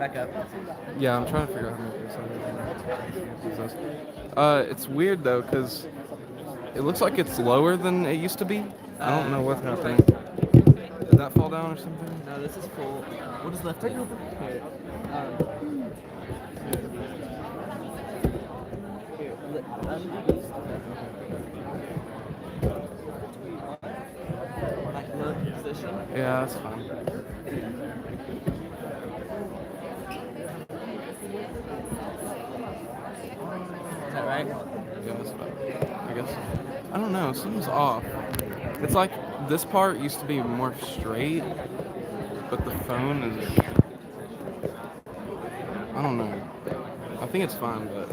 back up. Yeah, I'm trying to figure out how to make this. It's weird though, because it looks like it's lower than it used to be. I don't know what's happening. Did that fall down or something? No, this is full. What is left? Here. Here. Like look position. Yeah, that's fine. Is that right? Yeah, that's fine. I guess. I don't know. Something's off. It's like this part used to be more straight, but the phone is. I don't know. I think it's fine, but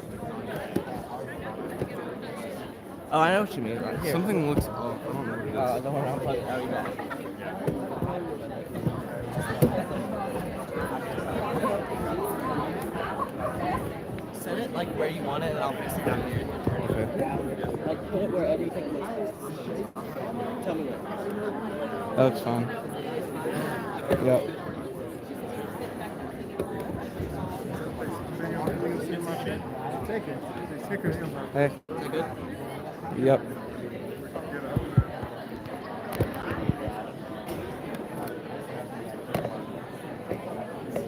Oh, I know what you mean. Right here. something looks off. I don't know what it is. Don't worry, I'll plug it. I'll be back. Set it like where you want it, and I'll fix it down here. Okay. Like put it wherever you think it makes sense. Tell me what. That's fine. Yep. Hey. You good? Yep.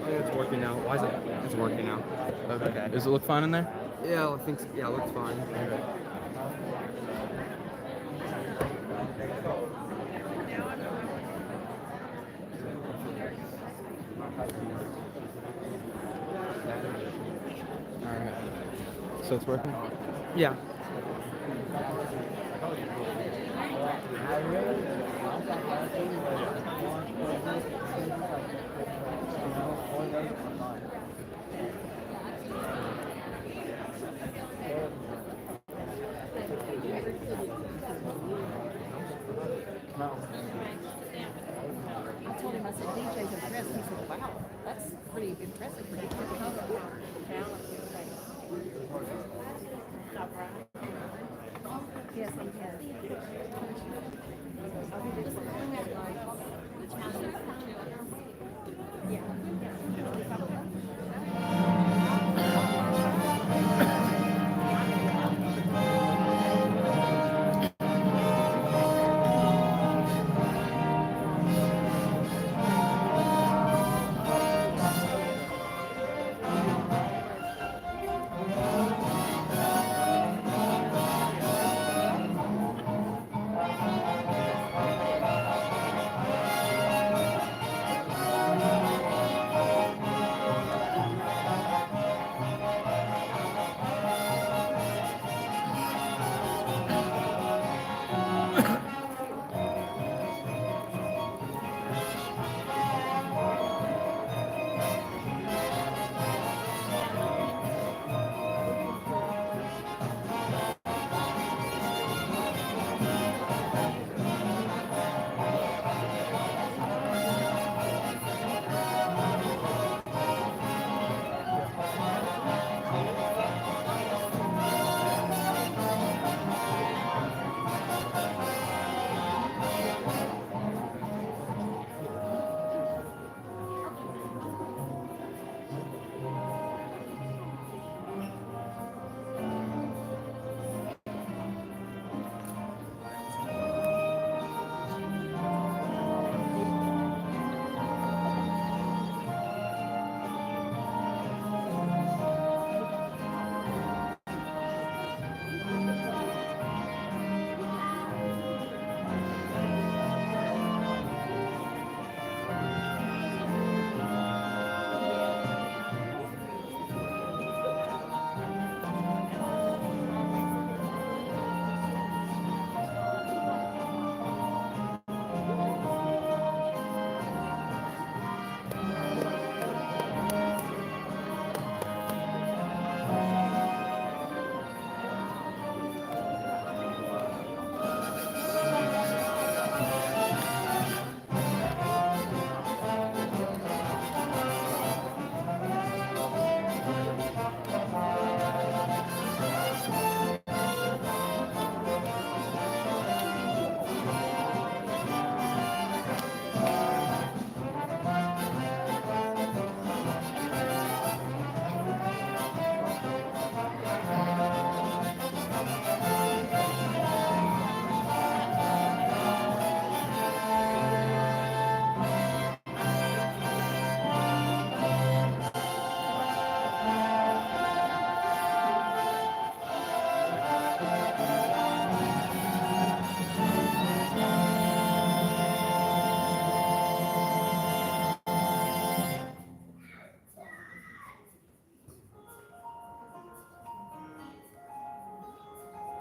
It's working now. Why is it? It's working now. Okay. Does it look fine in there? Yeah, I think. Yeah, it looks fine. Alright. So it's working? Yeah. I told him, I said, DJ's impressed. He said, wow, that's pretty impressive for DJ. Yes, he has.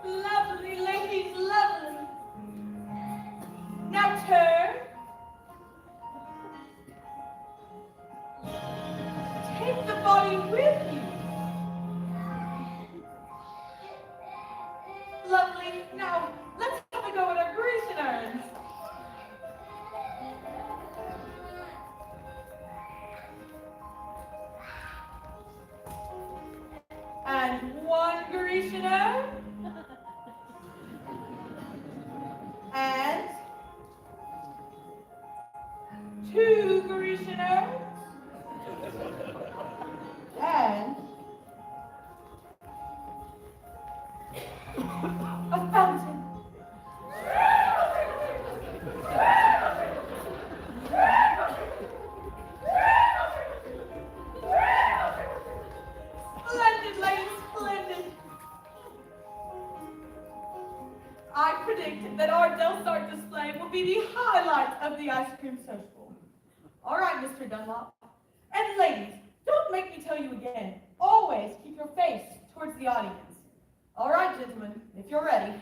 Lovely, ladies, lovely. Now turn. Take the body with you. Lovely. Now, let's have a go at our Grecian urns. And one Grecian urn. And two Grecian urns. And a fountain. Splendid, ladies, splendid. I predicted that our Delsart display will be the highlight of the ice cream social. All right, Mr. Dunlop. And ladies, don't make me tell you again. Always keep your face towards the audience. All right, gentlemen, if you're ready.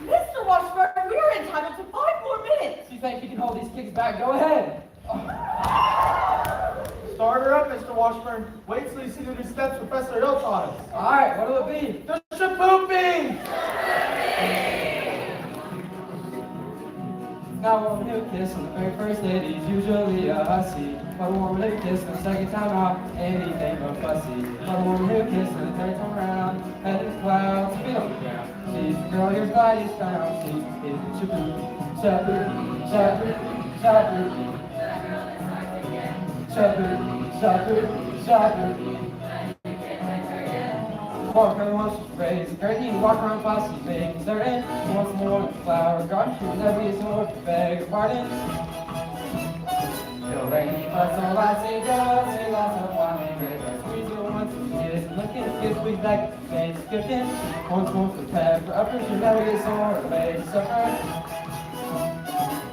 Mr. Washburn, we are entitled to 5 more minutes. You think you can hold these kicks back? Go ahead. Start her up, Mr. Washburn. Wait till you see the new steps Professor Hill taught us. All right, what'll it be? The shapooping! Now a warm little kiss on the very first date is usually a hussy. But a warm little kiss on the second time out, anything but fussy. But a warm little kiss on the third time around, head in clouds, feet on the ground. She's the girl your body's found. She is shapoopy, shapoopy, shapoopy, shapoopy. Shapoopy, shapoopy, shapoopy. Walk around once she's raised a curtain, walk around past she's making certain. Once more with the flower garden, she will never get more to beg her pardon. It'll rain, but so I say go, say lots of wine, great, I squeeze her once and she is looking, kiss squeeze back, face skipping. Once more for the pad for upper, she'll never get sore, or lay to suffer.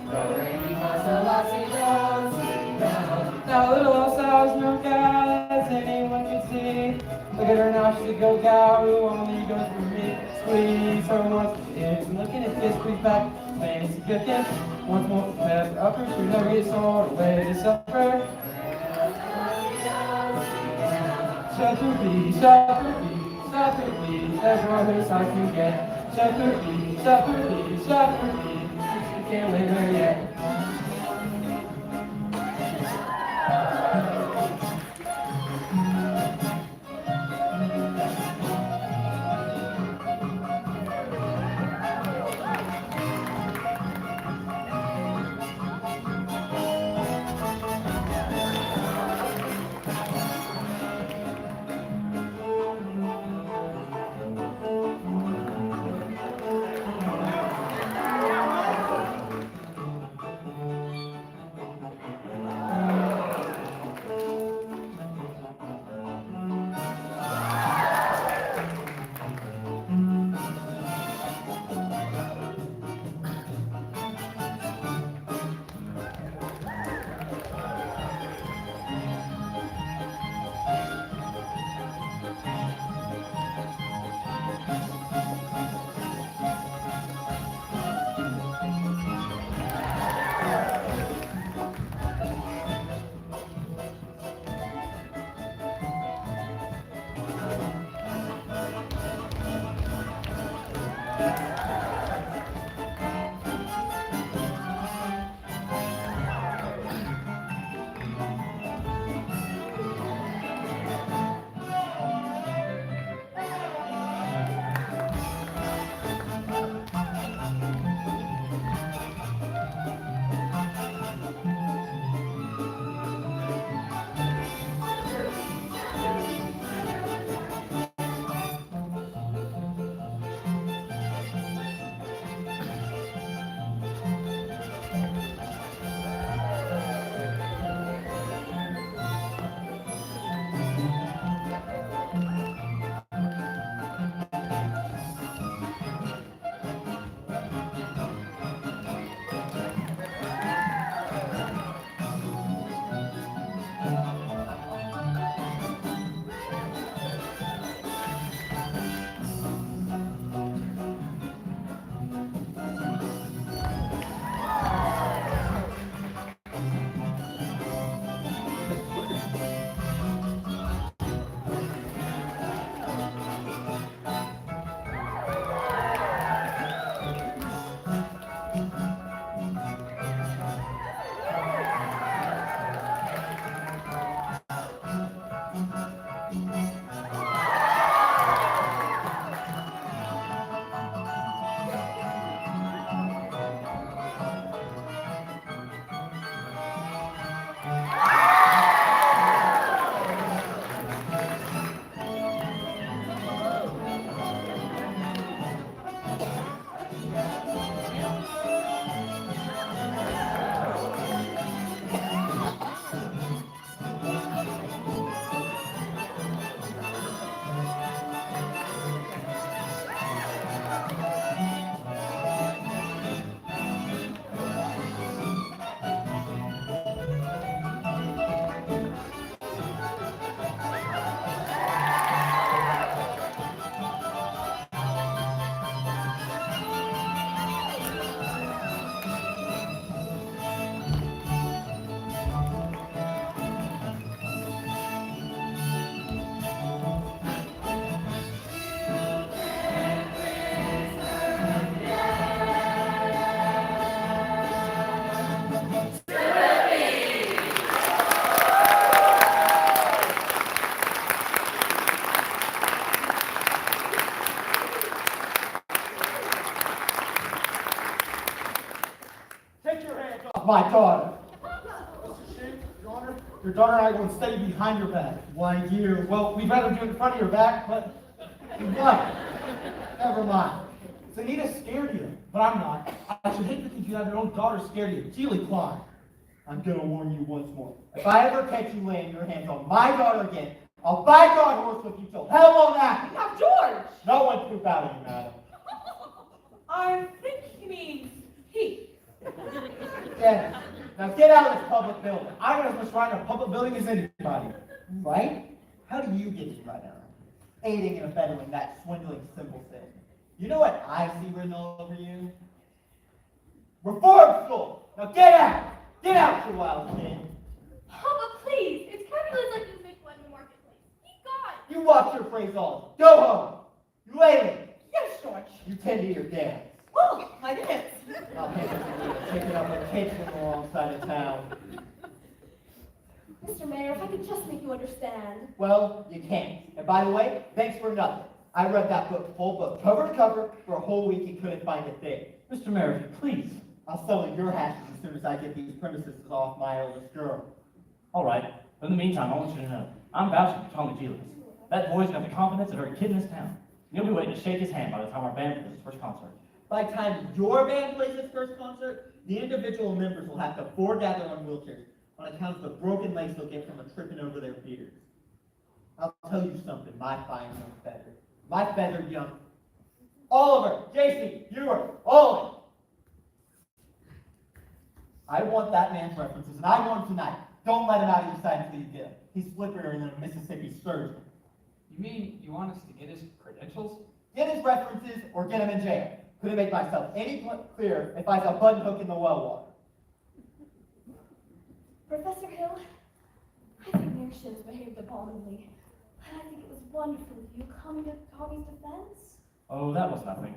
It'll rain, but so I say go, say go. Now little old Sal's no gal, as anyone can see. Look at her now, she's a go gal who only goes for me. Squeeze her once for is looking at kiss, squeeze back, fancy cooking. Once more for pep upper, she'll never get sore, away to supper. Shapoopy, shapoopy, shapoopy, everyone who's I can get. Shapoopy, shapoopy, shapoopy, you can't win her yet. Take your hands off my daughter. Mr. Sheriff, Your Honor, your daughter and I are going to stay behind your back. Why, you? Well, we'd rather do it in front of your back, but what? Never mind. So Anita's scared of you, but I'm not. I should hate to think you have your own daughter scared of you. Keely Klein. I'm gonna warn you once more. If I ever catch you laying your hands on my daughter again, I'll by God horse with you till hell on that. Now, George! No one poop out of you, madam. I think he means he. Yeah. Now get out of this public building. I got as much right in a public building as anybody. Right? How do you get to right now? Aiding and abetting that swindling symbol thing. You know what I see written all over you? Reform school! Now get out! Get out, you wild kid! Oh, but please, it's capitalism like this makes one in the marketplace. Be gone! You watch your phraseology. Go home! You lady! Yes, George. You tend to your dance. Oh, my dance. I'll take it up a cake from the wrong side of town. Mr. Mayor, if I could just make you understand. Well, you can't. And by the way, thanks for nothing. I read that book cover to cover for a whole week and couldn't find a thing. Mr. Mayor, please. I'll settle your hashes as soon as I get these premises off my eldest girl. All right. But in the meantime, I want you to know, I'm vouching for Tommy Gillis. That boy's got the confidence of every kid in this town. You'll be waiting to shake his hand by the time our band plays its first concert. By the time your band plays its first concert, the individual members will have to foregather on wheelchairs on account of the broken legs they'll get from tripping over their beards. I'll tell you something, my fine young feather. My feathered young Oliver, JC, Ewer, Olin. I want that man's references, and I want him tonight. Don't let him out of your sight until you get him. He's slipperier than a Mississippi sturgeon. You mean you want us to get his credentials? Get his references or get him in jail. Couldn't make myself any clearer if I saw button hook in the well water. Professor Hill, I think Mayor Shims behaved abominably. But I think it was wonderful of you coming to Tommy's defense. Oh, that was nothing.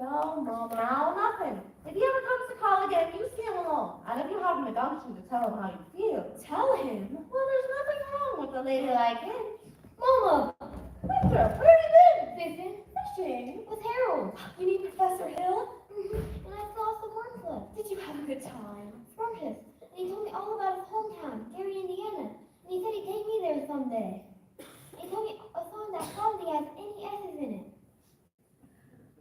No, Mama, no, nothing. If he ever comes to call again, you see him alone. And if you have the gumption to tell him how you feel, tell him. Well, there's nothing wrong with a lady like him. Mama! Winter, where have you been? Fishing. Fishing? With Harold. You mean Professor Hill? Mm-hmm. And I saw some wormslets. Did you have a good time? Scrumptious. And he told me all about his hometown, Gary, Indiana. And he said he'd take me there someday. He told me a song that hardly has any S's in it.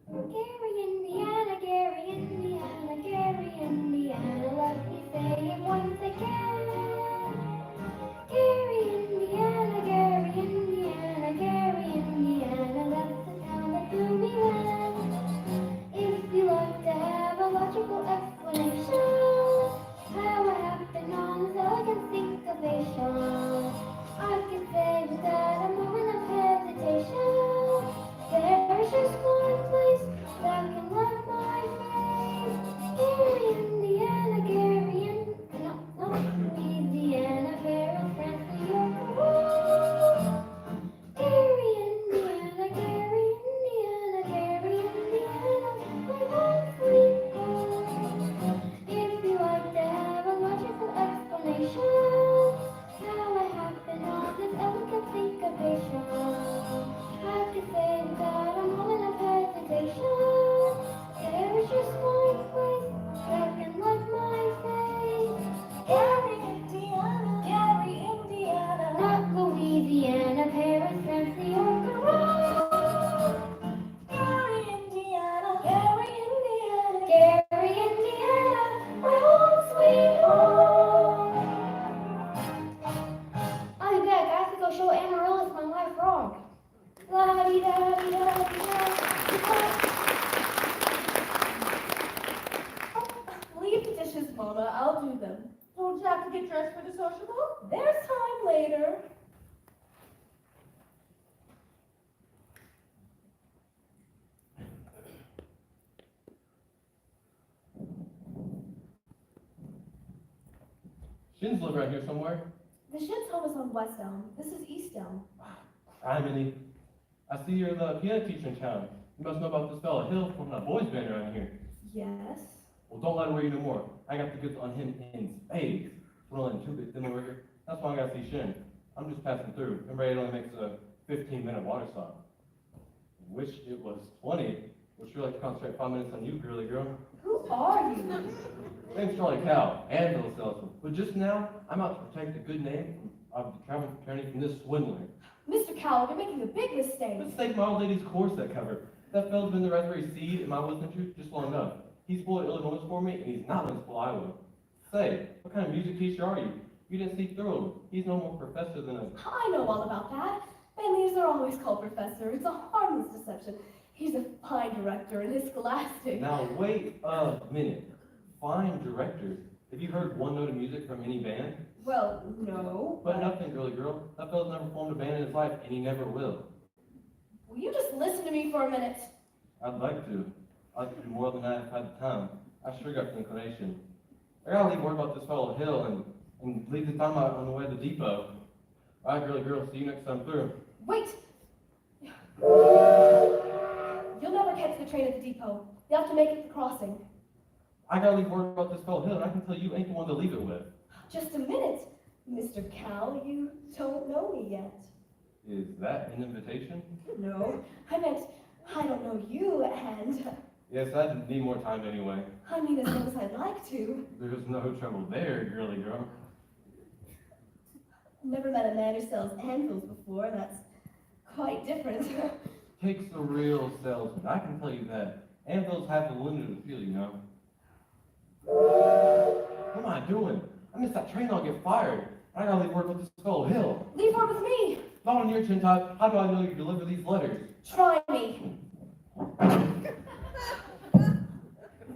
Gary, Indiana, Gary, Indiana, Gary, Indiana, let me say it once again. Gary, Indiana, Gary, Indiana, Gary, Indiana, that's the town that blew me well. If you like to have a logical explanation, how it happened on this elegant syncopation, I could say without a moment of hesitation, there's just one place that can love my face. Gary, Indiana, Gary, Louisiana, Paris, France, New York, Gary, Indiana, Gary, Indiana, Gary, Indiana, my home sweet home. If you like to have a logical explanation, how it happened on this elegant syncopation, I could say without a moment of hesitation, there is just one place that can look my face. Gary, Indiana, Gary, Indiana, not Louisiana, Paris, France, New York, or Rome. Gary, Indiana, Gary, Indiana, Gary, Indiana, my home sweet home. I'll be back. I have to go show Amaryllis my live frog. Leave the dishes, Mama. I'll do them. Don't you have to get dressed for the sociable? There's time later. Shins live right here somewhere. The Shins home is on West Elm. This is East Elm. Hi, Minnie. I see you're the piano teacher in town. You must know about this fella Hill from that boys band around here. Yes. Well, don't let him worry no more. I got the goods on him in spades. Don't let him too big, them over here. That's why I gotta see Shin. I'm just passing through. Remember, it only makes a 15-minute water stop. Wish it was 20. Would sure like to concentrate 5 minutes on you, girly girl. Who are you? Name's Charlie Cow, Anvil salesman. But just now, I'm out to protect the good name of the traveling fraternity from this swindler. Mr. Cowell, you're making a big mistake. Mistake my old lady's corset cover. That fella's been the raspberry seed in my wisdom truth just long enough. He spoiled Illinois for me, and he's not gonna spoil Iowa. Say, what kind of music teacher are you? You didn't see through him. He's no more professor than a... I know all about that. Benleys are always called professor. It's a harmless deception. He's a fine director in his scholastic. Now, wait a minute. Fine directors. Have you heard one note of music from any band? Well, no. But nothing, girly girl. That fella's never formed a band in his life, and he never will. Will you just listen to me for a minute? I'd like to. I'd like to do more than that if I had the time. I sure got the inclination. I gotta leave word about this fellow Hill and leave the time out on the way to the depot. All right, girly girl, see you next time through. Wait! You'll never catch the train at the depot. You have to make it the crossing. I gotta leave word about this fellow Hill, and I can tell you ain't the one to leave it with. Just a minute. Mr. Cal, you don't know me yet. Is that an invitation? No, I meant I don't know you, and Yes, I'd need more time anyway. I mean as much as I'd like to. There's no trouble there, girly girl. Never met a man who sells anvils before. That's quite different. Takes a real salesman, I can tell you that. Anvils have the limited appeal, you know. What am I doing? I missed that train, I'll get fired. I gotta leave word with this fellow Hill. Leave word with me. Not on your chin top. How do I know you deliver these letters? Try me.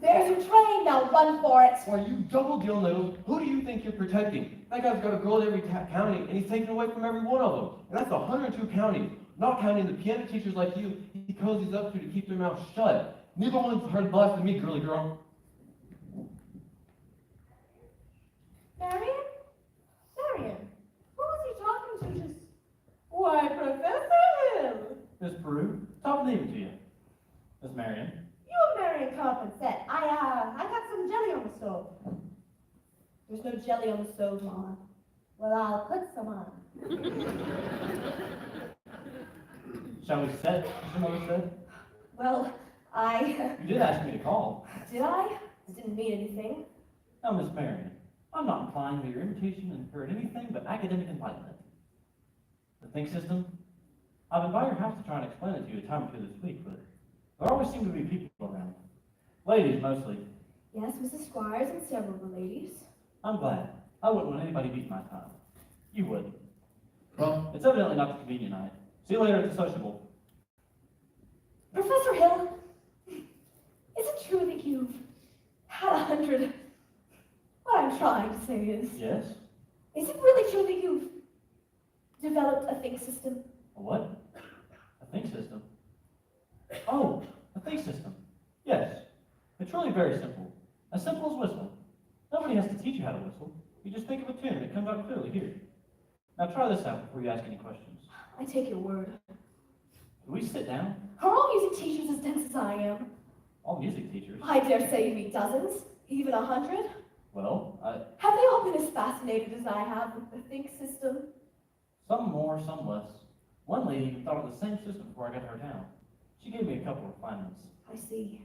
There's your train. Now run for it. Why, you double deal noodles. Who do you think you're protecting? That guy's got a girl in every county, and he's taken away from every one of them. And that's 102 counties. Not counting the piano teachers like you, he cozies up to keep their mouths shut. Neither one's heard the last of me, girly girl. Marion? Marion, who was he talking to just... Why, Professor Hill! Miss Peru, top name to you. Miss Marion. You Marion, come up and sit. I got some jelly on the stove. There's no jelly on the stove, Mama. Well, I'll put some on. Shall we sit? Mr. Mother said. Well, You did ask me to call. did I? It didn't mean anything. Now, Miss Marion, I'm not inclined to your invitation and heard anything but academic enlightenment. The think system? I've been by your house to try and explain it to you a time or two this week, but there always seem to be people around. Ladies, mostly. Yes, Mrs. Squires and several of the ladies. I'm glad. I wouldn't want anybody beating my time. You would. Well, it's evidently not the convenient night. See you later at the sociable. Professor Hill, is it true that you've had 100? What I'm trying to say Yes? is it really true that you've developed a think system? A what? A think system? Oh, a think system. Yes. It's really very simple. As simple as whistling. Nobody has to teach you how to whistle. You just think of a tune and it comes out clearly here. Now try this out before you ask any questions. I take your word. Can we sit down? Are all music teachers as dense as I am? All music teachers. I dare say you meet dozens, even 100. Well, Have they all been as fascinated as I have with the think system? some more, some less. One lady even thought of the same system before I got to her town. She gave me a couple of refinements. I see.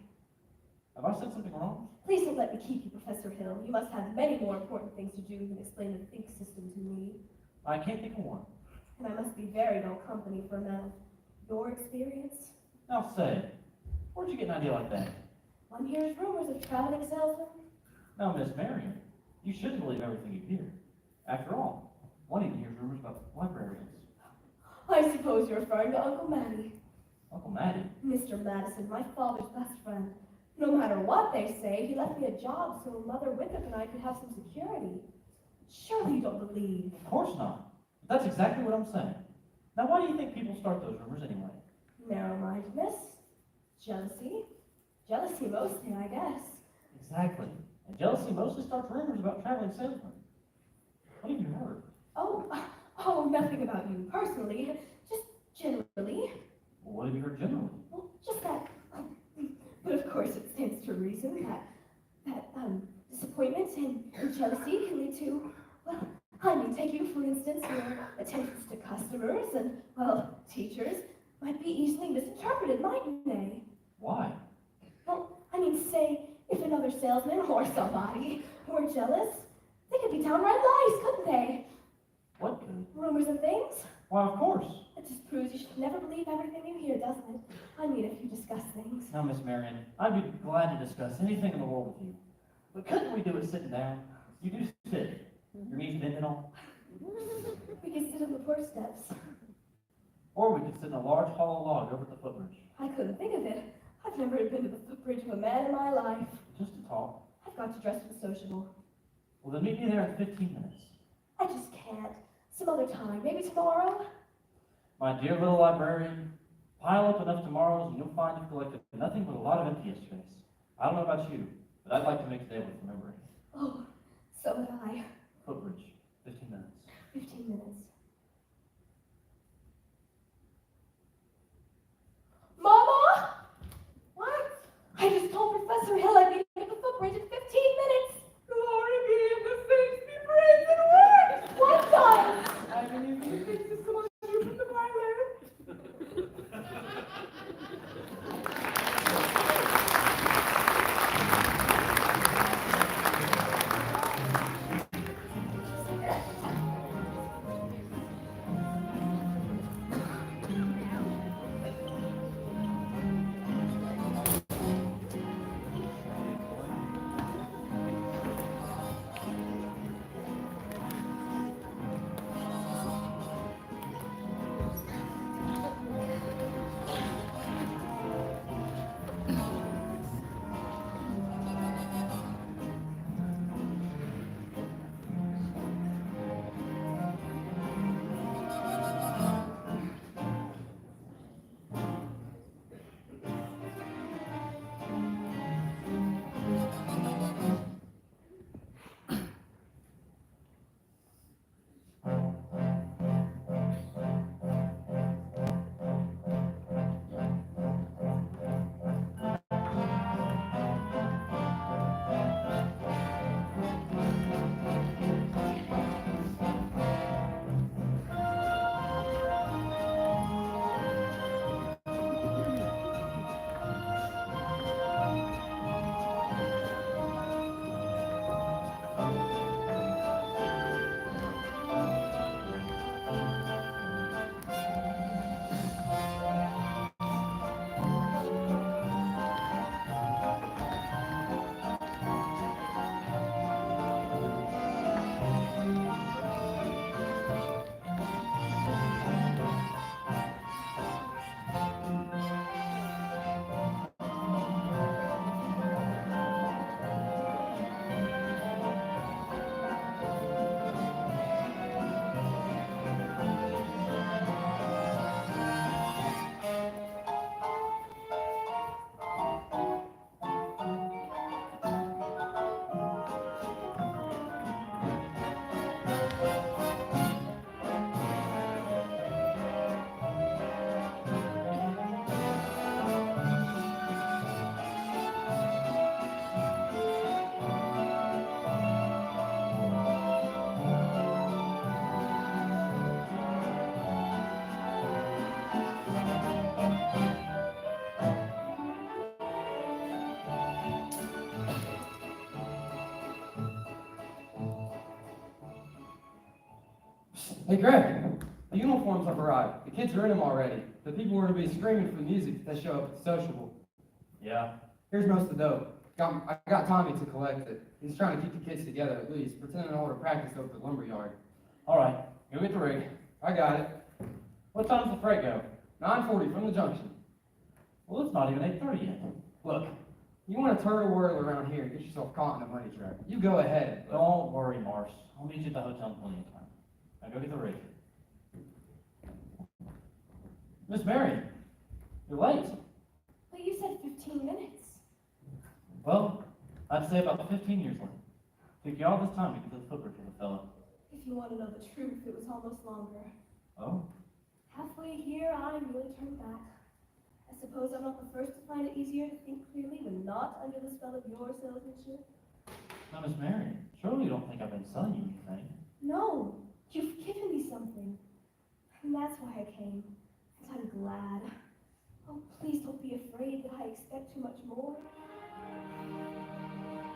Have I said something wrong? Please don't let me keep you, Professor Hill. You must have many more important things to do than explain the think system to me. I can't think of one. And I must be very dull company for a man of your experience. Now say, where'd you get an idea like that? One hears rumors of traveling salesmen. Now, Miss Marion, you shouldn't believe everything you hear. After all, one even hears rumors about librarians. I suppose you're referring to Uncle Matty. Uncle Matty. Mr. Madison, my father's best friend. No matter what they say, he left me a job so Mother Winthrop and I could have some security. Surely you don't believe. Of course not. But that's exactly what I'm saying. Now, why do you think people start those rumors anyway? Narrow-mindedness, jealousy. Jealousy mostly, I guess. Exactly. And jealousy mostly starts rumors about traveling salesmen. What have you heard? Oh, nothing about you personally, just generally. Well, what have you heard generally? Well, just that. But of course, it stands to reason that disappointment and jealousy can lead to, well, I mean, take you, for instance, your attentions to customers and, well, teachers might be easily misinterpreted, mightn't they? Why? Well, I mean, say, if another salesman or somebody were jealous, they could be downright lies, couldn't they? What could? Rumors and things. Why, of course. It just proves you should never believe everything you hear, doesn't it? I mean, if you discuss things. Now, Miss Marion, I'd be glad to discuss anything in the world with you. But couldn't we do it sitting down? You do sit. Your knees bend and all. We could sit on the porch steps. Or we could sit in a large hollow log over at the footbridge. I couldn't think of it. I've never been to the footbridge of a man in my life. Just to talk. I've got to dress for the sociable. Well, then meet me there in 15 minutes. I just can't. Some other time, maybe tomorrow. My dear little librarian, pile up enough tomorrows and you'll find you've collected nothing but a lot of empty yesterdays. I don't know about you, but I'd like to make today worth remembering. Oh, so would I. Footbridge, 15 minutes. 15 minutes. Mama! What? I just told Professor Hill I'd be at the footbridge in 15 minutes. Glory be in the saints, be praised and worked. What does? I believe he thinks it's so much you from the Bible. Hey, Greg, the uniforms have arrived. The kids are in them already. The people are to be screaming for the music if they show up at the sociable. Yeah. Here's most of the dope. I got Tommy to collect it. He's trying to keep the kids together at least, pretending to hold a practice over the lumberyard. All right, go get the rig. I got it. What time does the freight go? 9:40 from the junction. Well, it's not even 8:30 yet. Look, you want to turtle whirl around here and get yourself caught in a money trap. You go ahead. but- Don't worry, Mars. I'll meet you at the hotel in plenty of time. Now go get the rig. Miss Mary, you're late. But you said 15 minutes. Well, I'd say about 15 years late. Took you all this time to get to the footbridge with the fella. If you want to know the truth, it was almost longer. Oh? Halfway here, I really turned back. I suppose I'm not the first to find it easier to think clearly when not under the spell of your salesmanship. Now, Miss Mary, surely you don't think I've been selling you anything? No, you've given me something. And that's why I came. And I'm glad. Oh, please don't be afraid that I expect too much more.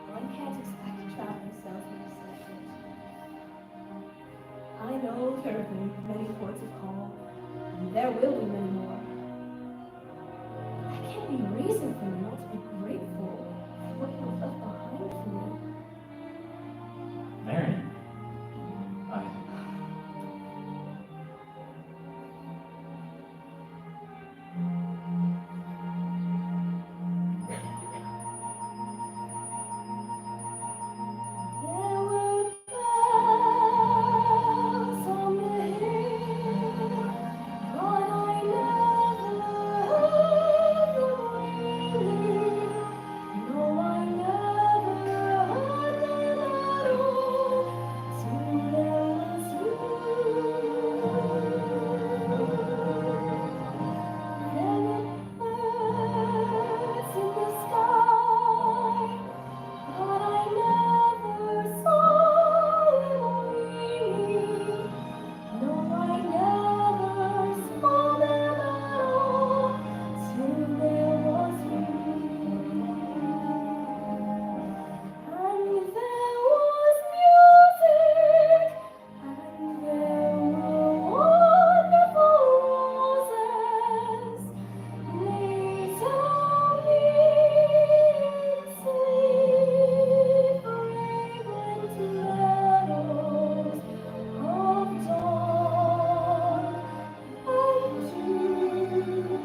One can't expect a traveling salesman to sell shit. I know there have been many ports of call, and there will be many more. That can't be reason for me not to be grateful for what you have left behind for me. Mary, There were bells on the hill, but I never heard them ringing. No, I never heard them at all till there was you. There were birds in the sky, but I never saw them ringing. No, I never saw them at all till there was you. And there was music, and there were wonderful roses. They tell me sleep, fragrant meadows of dawn and June.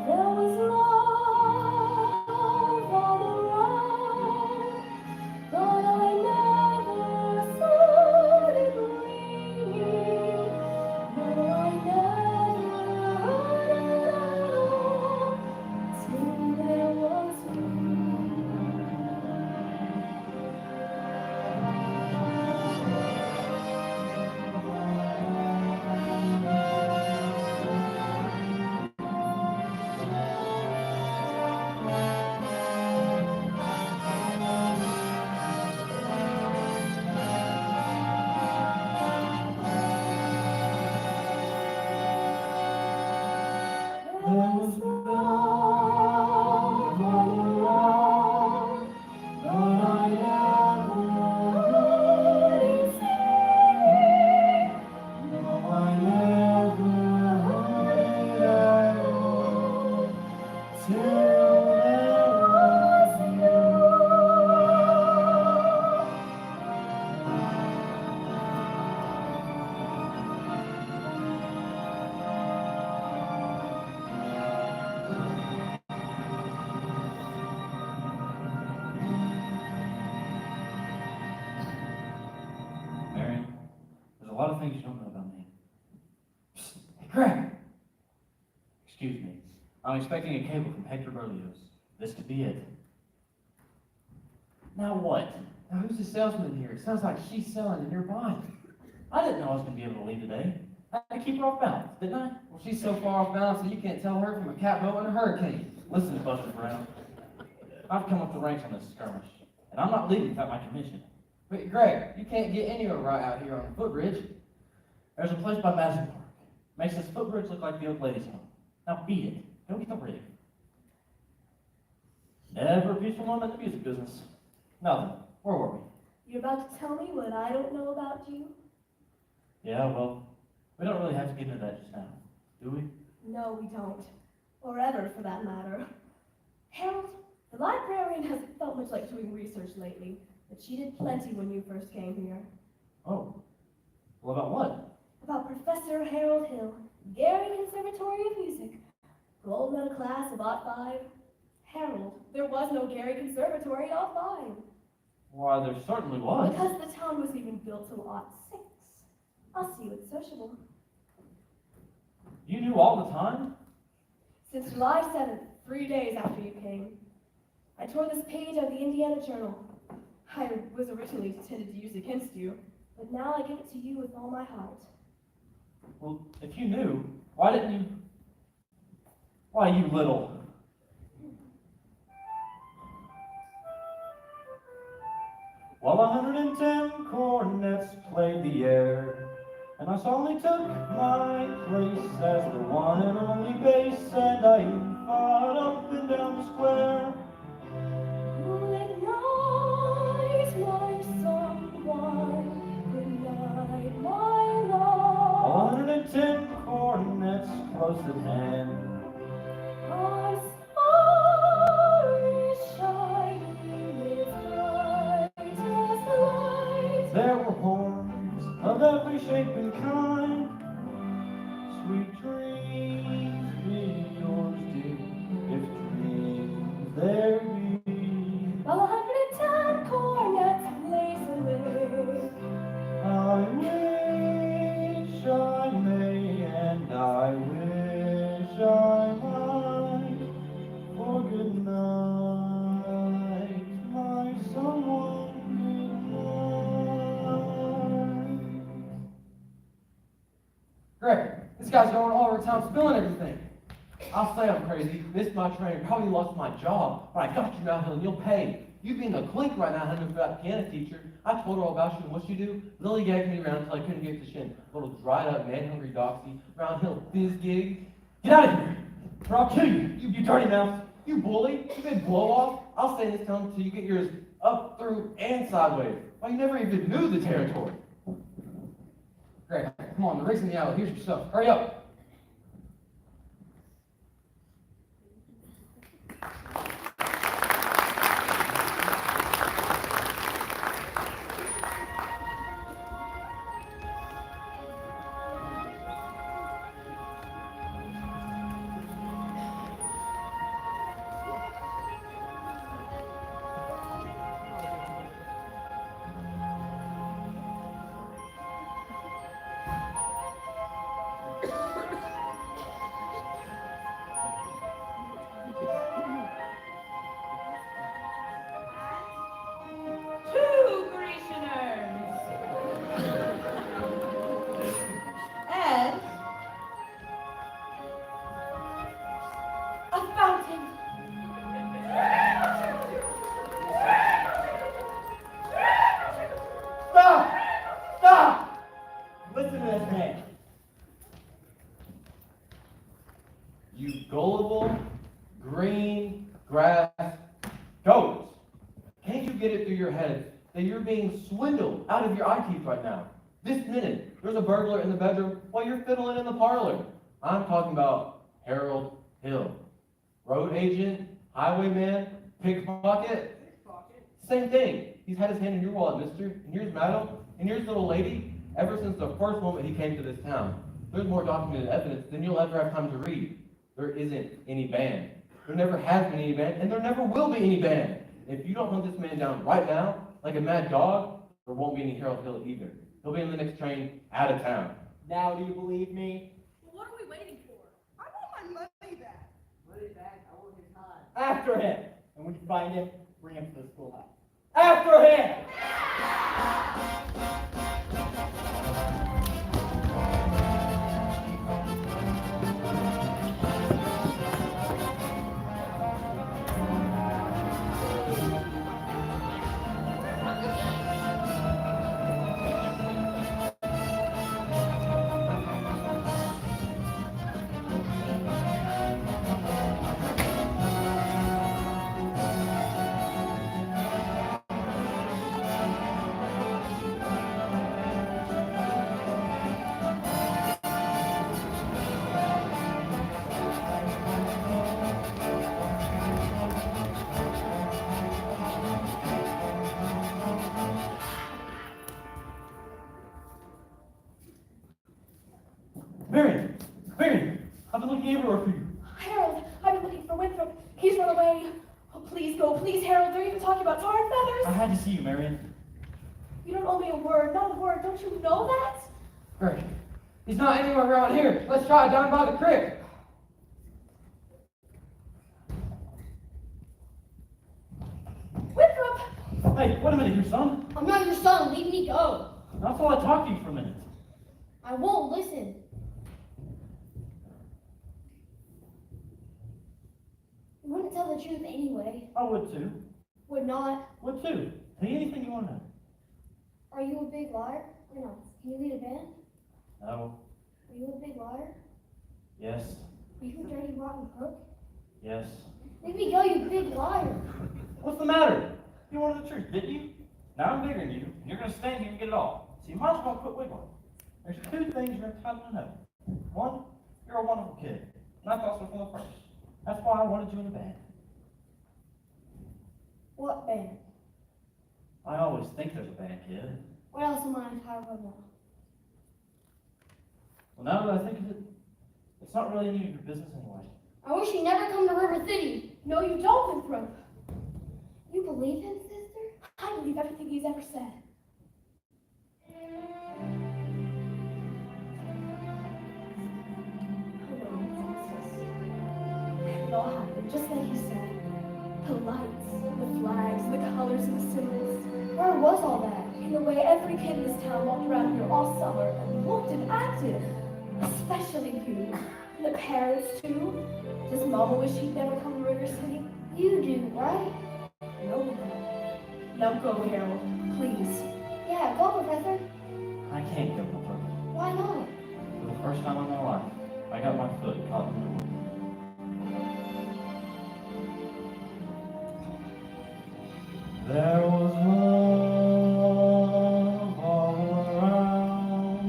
There was love all around, but I never saw it ringing. No, I never heard it at all till there was you. There was love all around, but I never heard it singing. No, I never heard it at all till there was you. Mary, there's a lot of things you don't know about me. Hey, Greg, Excuse me. I'm expecting a cable from Hector Berlioz. This could be it. Now what? now who's the salesman here? It sounds like she's selling and you're buying. I didn't know I was going to be able to leave today. I had to keep her off balance, didn't I? Well, she's so far off balance that you can't tell her from a catboat in a hurricane. Listen to Buster Brown. I've come up the ranks on this skirmish, and I'm not leaving without my commission. But Greg, you can't get anywhere right out here on the footbridge. There's a place by Madison Park. Makes this footbridge look like the old ladies' home. Now beat it. Go get the rig. Never a peaceful moment in the music business. Now then, where were we? You're about to tell me what I don't know about you? Yeah, well, We don't really have to get into that just now, do we? No, we don't. Or ever, for that matter. Harold, the librarian hasn't felt much like doing research lately, but she did plenty when you first came here. Oh. Well, about what? About Professor Harold Hill, Gary Conservatory of Music, gold medal class of Ot 5. Harold, there was no Gary Conservatory at Ot 5. Why, there certainly was. Because the town was even built till Ot 6. I'll see you at sociable. You knew all the time? Since July 7th, 3 days after you came, I tore this page out of the Indiana Journal. I was originally intended to use it against you, but now I give it to you with all my heart. Well, if you knew, why didn't you... Why, you little... While 110 cornets played the air, and I solemnly took my place as the one and only bass, and I even fought up and down the square. Good night, my someone. Good night, my love. 110 cornets close at hand. Our star is shining, it's bright as the light. There were horns of every shape and kind. Sweet dreams be yours, dear, if dreams there be. While 110 cornets blaze away, I wish I may, and I wish I might. For good night, my someone, good night. Greg, this guy's going all over town spilling everything. I'll say I'm crazy. Missed my train, probably lost my job, but I got you now, Hill, and you'll pay. You being a clink right now, hunting for that piano teacher. I told her all about you, and what you do? Lily gagged me around until I couldn't get to shin. Little dried up, man-hungry doxy, round hill, biz gig. Get out of here, or I'll kill you, you dirty mouse. You bully, you big blow off. I'll stay in this town until you get yours up, through, and sideways. Why, you never even knew the territory. Greg, come on, the rig's in the alley. Here's your stuff. Hurry up. two Grecian urns, and a fountain. Stop! Stop! Listen to this man. You gullible, green grass goats. Can't you get it through your head that you're being swindled out of your eye teeth right now? This minute, there's a burglar in the bedroom while you're fiddling in the parlor. I'm talking about Harold Hill. Road agent, highwayman, pickpocket. Same thing. He's had his hand in your wallet, mister. And here's madam. And here's little lady. Ever since the first moment he came to this town. There's more documented evidence than you'll ever have time to read. There isn't any band. There never has been any band, and there never will be any band. If you don't hunt this man down right now, like a mad dog, there won't be any Harold Hill either. He'll be on the next train out of town. Now do you believe me? Well, what are we waiting for? I want my money back. Money back? I want his time. After him. And when you find him, bring him to the schoolhouse. After him! please, Harold, are you even talking about tar and I feathers? had to see you, Marion. You don't owe me a word, not a word. Don't you know that? Great. He's not anywhere around here. Let's try down by the creek. Winthrop! Hey, wait a minute here, son. I'm not your son. Leave me go. I thought I'd talk to you for a minute. I won't listen. You wouldn't tell the truth anyway. I would too. Would not. Would too. Tell you anything you want to know. Are you a big liar? Or no? Can you lead a band? No. Are you a big liar? Yes. Are you a dirty, rotten crook? Yes. Leave me go, you big liar. What's the matter? You wanted the truth, didn't you? Now I'm bigger than you, and you're going to stand here and get it all. So you might as well quit wiggling. There's two things you're entitled to know. One, you're a wonderful kid. And I thought so from the first. That's why I wanted you in the band. What band? I always think there's a band, kid. What else am I entitled to know? Well, now that I think of it, it's not really any of your business anyway. I wish you never come to River City. No, you don't, Winthrop. You believe him, sister? I believe everything he's ever said. It all happened just like he said. The lights, the flags, the colors, and the symbols. Where was all that? In the way every kid in this town walked around here all summer and looked and acted. Especially you. And the parents, too. Does Mama wish he'd never come to River City? You do, right? No. Now go, Harold. Please. Yeah, go, Professor. I can't go no further. Why not? For the first time in my life, I got my foot caught in the door. There was love all around,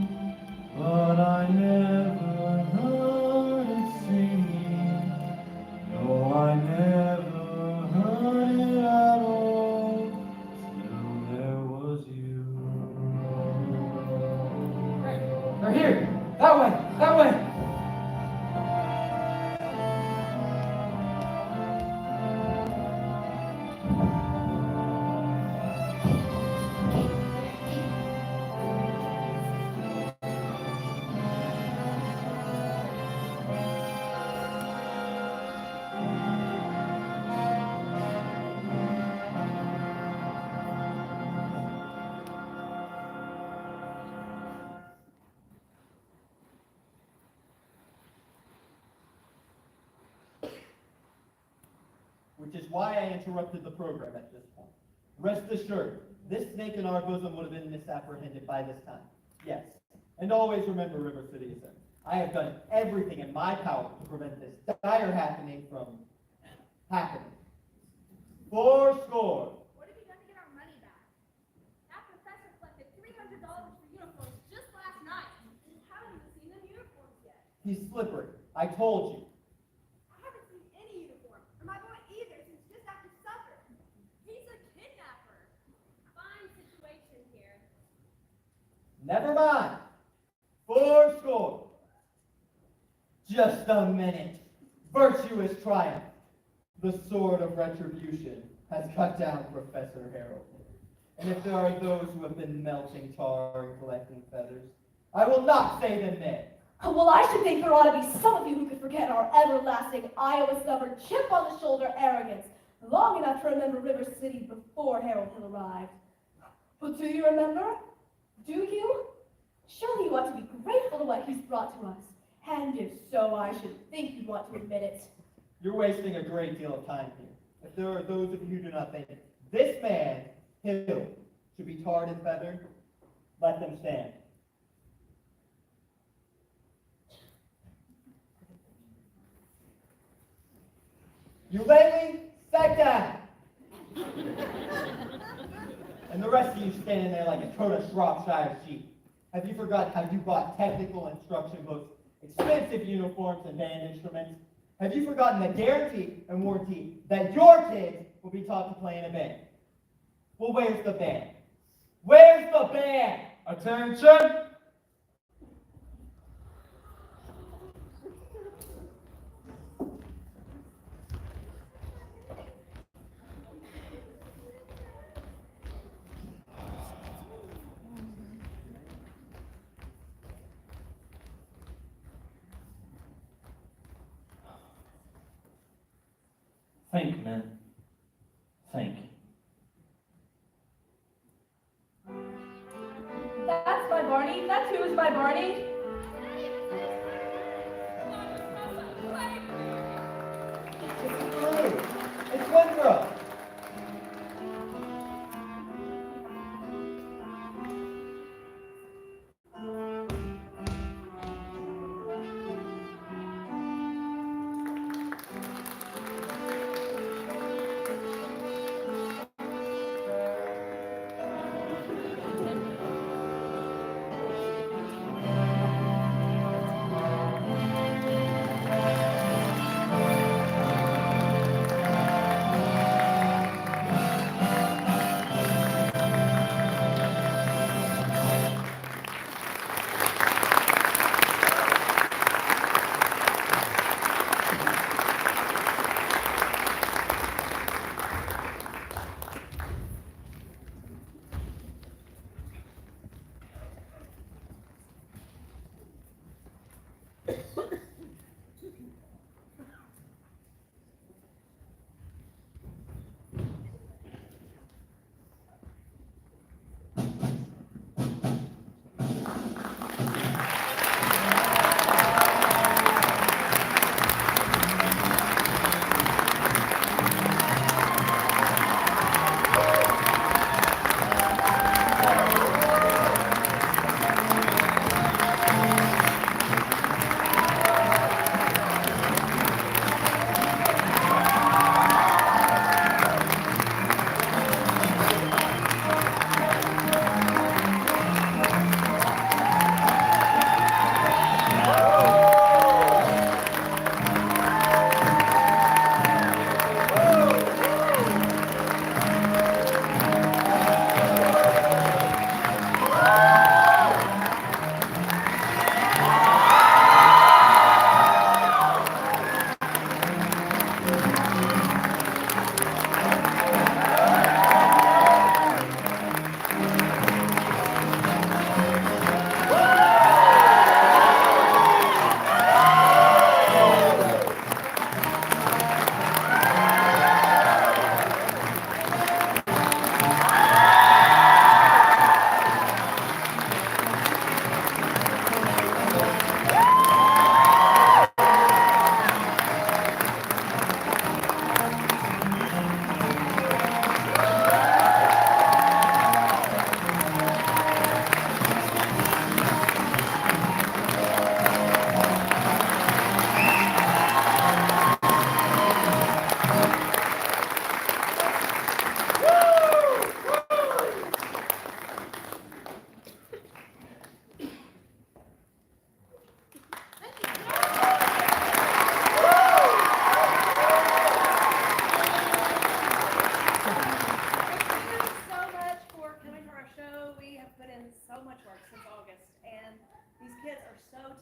but I never heard it singing. No, I never heard it at all, till there was you. They're here. That way. That way. Which is why I interrupted the program at this point. Rest assured, this snake in our bosom would have been misapprehended by this time. Yes. And always remember, River Citizen, I have done everything in my power to prevent this dire happening from happening. 4 score. What have you done to get our money back? That professor collected $300 for uniforms just last night. Haven't even seen them uniforms yet. He's slippery. I told you. I haven't seen any uniform, or my boy either, since just after supper. He's a kidnapper. Fine situation here. Never mind. 4 score. Just a minute. Virtuous triumph. The sword of retribution has cut down Professor Harold. And if there are those who have been melting tar and collecting feathers, I will not say them nay. Well, I should think there ought to be some of you who could forget our everlasting Iowa stubborn chip on the shoulder arrogance long enough to remember River City before Harold Hill arrived. But do you remember? Do you? Surely you ought to be grateful to what he's brought to us. And if so, I should think you'd want to admit it. You're wasting a great deal of time here. If there are those of you who do not think this man, Hill, should be tarred and feathered, let them stand. Eulalie, sit down. And the rest of you standing there like a toad of Shropshire sheep. Have you forgotten how you bought technical instruction books, expensive uniforms, and band instruments? Have you forgotten the guarantee and warranty that your kids will be taught to play in a band? Well, where's the band? Where's the band? Attention! Think, men. Think. That's my Barney. That too is my Barney. It's Blue. It's Winthrop.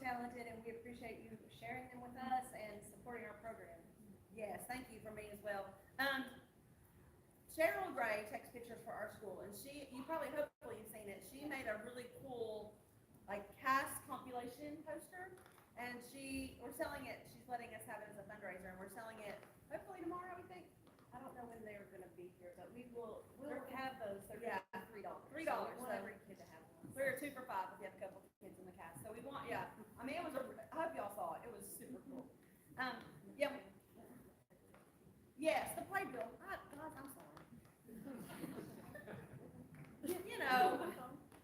talented, and we appreciate you sharing them with us and supporting our program. Yes, thank you from me as well. Cheryl Gray takes pictures for our school, and hopefully you've seen it. She made a really cool, like, cast compilation poster, and we're selling it. She's letting us have it as a fundraiser, and we're selling it hopefully tomorrow, we think. I don't know when they're gonna be here, but we'll have those. They're $3. $3. We want every kid to have one. 3 or 2 for $5 if you have a couple of kids in the cast. So we want, I mean, I hope y'all saw it. It was super cool. Yes, the playbill. God, I'm sorry. You know,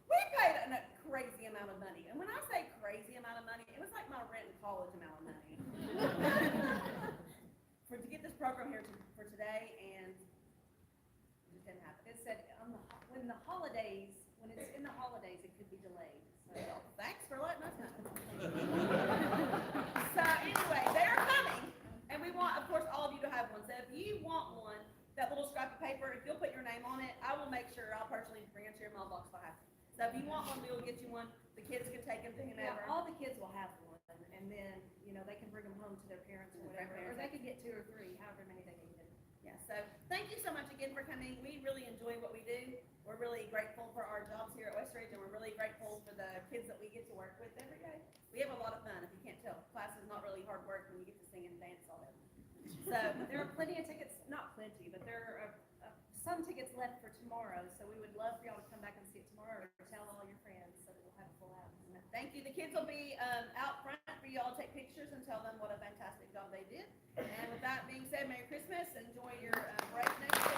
we paid a crazy amount of money. And when I say crazy amount of money, it was like my rent in college amount of money. To get this program here for today, and it didn't happen. It said when it's in the holidays, it could be delayed. So thanks for letting us know. So anyway, they're coming, and we want, of course, all of you to have one. So if you want one, that little scrap of paper, if you'll put your name on it, I will make sure I'll personally bring it to your mailbox if I have to. So if you want one, we will get you one. The kids can take them to whomever. Yeah, all the kids will have one, and then they can bring them home to their parents or whatever, or they can get 2 or 3, however many they need. Yeah. So thank you so much again for coming. We really enjoy what we do. We're really grateful for our jobs here at Westridge, and we're really grateful for the kids that we get to work with every day. We have a lot of fun. If you can't tell, class is not really hard work when you get to sing and dance all day. So there are plenty of tickets. not plenty, but there are some tickets left for tomorrow, so we would love for y'all to come back and see it tomorrow, or tell all your friends, so that we'll have a full house. Thank you. The kids will be out front for y'all to take pictures and tell them what a fantastic job they did. And with that being said, Merry Christmas. Enjoy your break next week.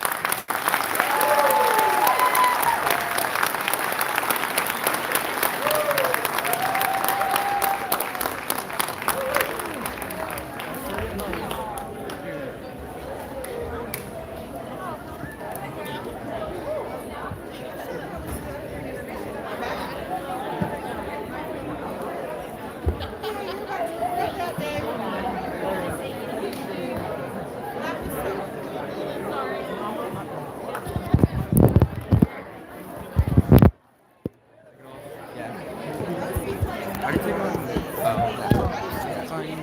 I can take it off. Fine.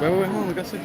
Wait, wait, hold on. We got